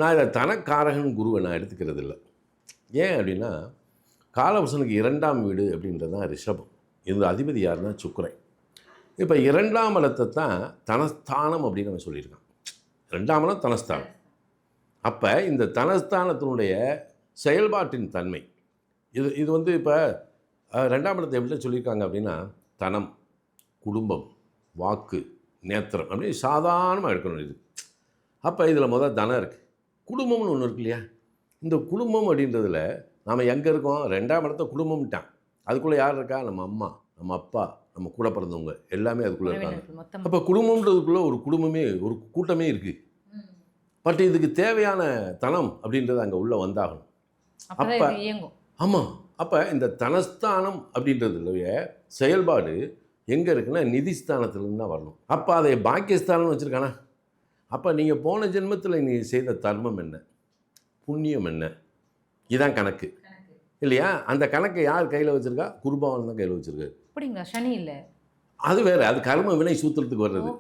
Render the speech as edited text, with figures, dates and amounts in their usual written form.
நான் இதை தனக்காரகன் குருவை நான் எடுத்துக்கிறது இல்லை. ஏன் அப்படின்னா, காலபுருஷனுக்கு 2ஆம் வீடு அப்படின்றது தான் ரிஷபம். இந்த அதிபதி யாருன்னா சுக்கிரன். இப்போ 2ஆம் இடத்தை தான் தனஸ்தானம் அப்படின்னு அவன் சொல்லியிருக்கான். 2ஆம் இடம் தனஸ்தானம். அப்போ இந்த தனஸ்தானத்தினுடைய செயல்பாட்டின் தன்மை இது வந்து இப்போ 2ஆம் இடத்தை எப்படி சொல்லியிருக்காங்க அப்படின்னா, தனம், குடும்பம், வாக்கு, நேத்திரம் அப்படின்னு சாதாரணமாக எடுக்கணும். இது அப்போ இதில் தனம் இருக்குது, குடும்பம்னு ஒன்று இருக்கு இல்லையா? இந்த குடும்பம் அப்படின்றதில் நாம் எங்கே இருக்கோம்? 2ஆம் இடத்த குடும்பம்ட்டான். அதுக்குள்ளே யார் இருக்கா? நம்ம அம்மா, நம்ம அப்பா, நம்ம கூட பிறந்தவங்க எல்லாமே அதுக்குள்ளே இருக்காங்க. அப்போ குடும்பம்ன்றதுக்குள்ளே ஒரு குடும்பமே, ஒரு கூட்டமே இருக்குது. பட் இதுக்கு தேவையான தனம் அப்படின்றது அங்கே உள்ளே வந்தாகணும். அப்போ ஆமாம். அப்போ இந்த தனஸ்தானம் அப்படின்றதுடைய செயல்பாடு எங்கே இருக்குன்னா நிதிஸ்தானத்துலேருந்து தான் வரணும். அப்போ அதை பாக்கியஸ்தானம்னு வச்சுருக்கானா? அப்போ நீங்கள் போன ஜென்மத்தில் நீ செய்த தர்மம் என்ன, புண்ணியம் என்ன, இதான் கணக்கு இல்லையா? அந்த கணக்கை யார் கையில் வச்சுருக்கா? குருபகவான் தான் கையில் வச்சுருக்காரு. அப்படிங்களா? சனி இல்லை, அது வேறு, அது கர்ம வினை சூத்திரத்துக்கு வர்றது.